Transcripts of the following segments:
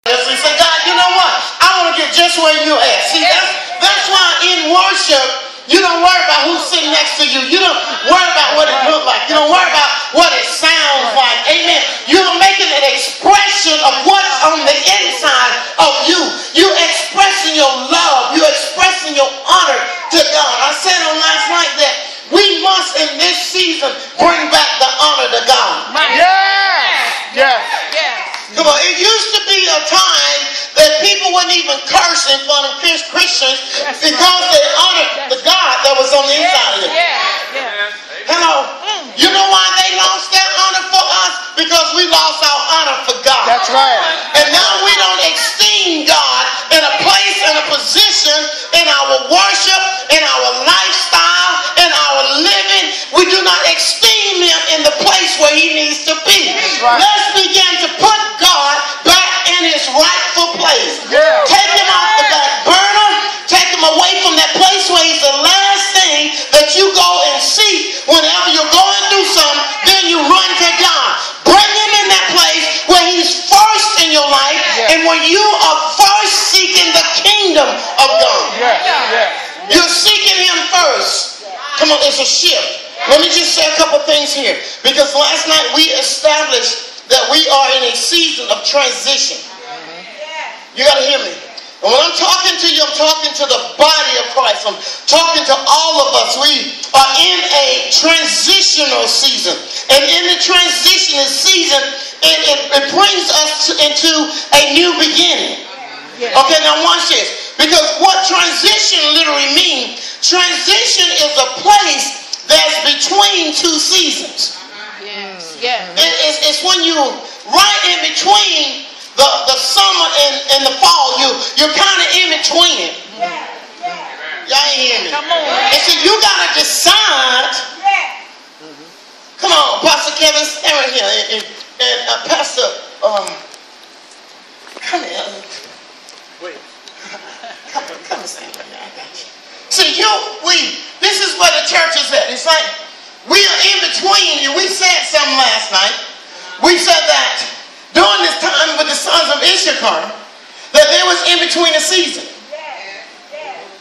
And say, God, you know what? I want to get just where you're at. See, that's why in worship, you don't worry about who's sitting next to you. You don't worry about what it looks like. You don't worry about what it sounds like. Amen. You're making an expression of what's on the inside of you. You're expressing your love. You're expressing your honor to God. I said on last night that we must in this season bring back the honor to God. Yes. Yes. Come on, it used to be a time that people wouldn't even curse in front of Christians because they honored the God that was on the inside of them. Hello. You know why they lost their honor for us? Because we lost our honor for God. That's right. And now we don't esteem God in a place and a position in our worship, in our lifestyle, in our living. We do not esteem him in the place where he needs to be. Right. Let's begin to put God back in his rightful place. Yeah. Take him off the back burner. Take him away from that place where he's the last thing that you go and seek whenever you're going through something. Then you run to God. Bring him in that place where he's first in your life and where you are first seeking the kingdom of God. You're seeking him first. Come on, it's a shift. Let me just say a couple things here. Because last night we established that we are in a season of transition. You got to hear me. And when I'm talking to you, I'm talking to the body of Christ. I'm talking to all of us. We are in a transitional season. And in the transitional season, it brings us into a new beginning. Okay, now watch this. Because what transition literally means, transition is a place that's between two seasons. It's when you right in between the summer and the fall. You're kind of in between it. Y'all ain't hear me. Come on. And so you gotta decide. Come on, Pastor Kevin, stand right here, and Pastor, come here. Wait. Come and stand right here. I got you. See, this is where the church is at. It's like we are in between, and we said something last night. We said that during this time with the sons of Issachar, that there was in between a season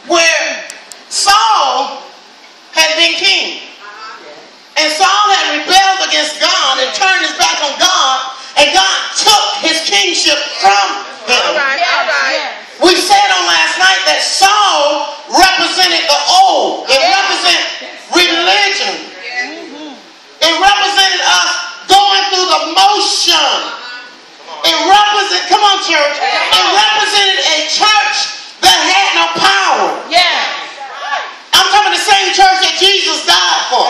where Saul had been king. And Saul had rebelled against God and turned his back on God, and God took his kingship from him. All right. We said on last night that Saul represented the old. It represented religion. It represented us going through the motion. It represented, come on church, it represented a church that had no power. I'm talking about the same church that Jesus died for.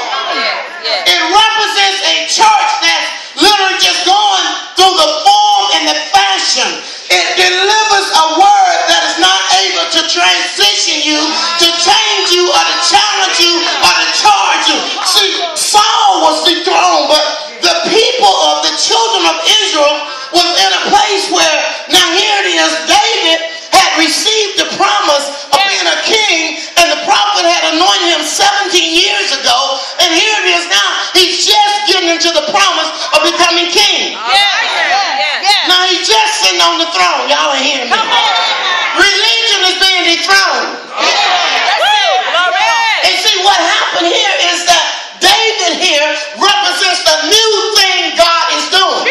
It represents a church that's literally just going through the form and the fashion. It delivers a word that is not able to transition you, to change you, or to challenge you, or to charge you. See, Saul was dethroned, but the people of the children of Israel was in a place where, now here it is, David had received the promise of being a king, and the prophet had anointed him 17 years ago, and here it is now, he's just getting into the promise of becoming king. Now he's just sitting on the throne. Y'all ain't hearing me. Religion is being dethroned. And see, what happened here is that David here represents the new thing God is doing.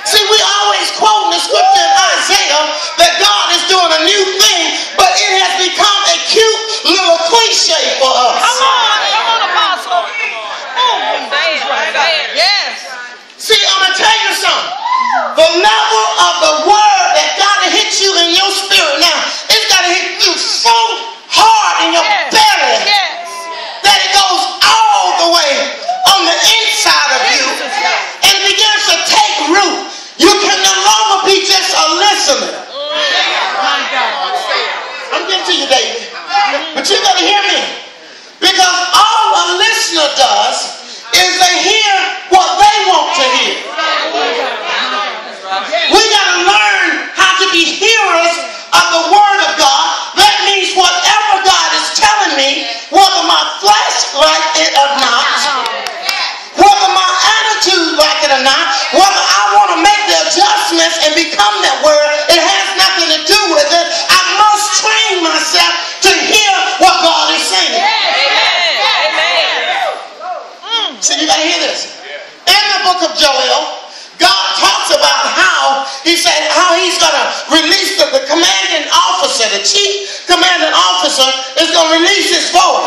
See, we always quote the scripture in Isaiah that God is doing a new thing, but it has become a cute little cliche for us. Come on, Apostle. See, I'm going to tell you something. The level of the word that got to hit you in your spirit now, it's got to hit you book of Joel, God talks about how he's going to release the commanding officer, the chief commanding officer is going to release his force.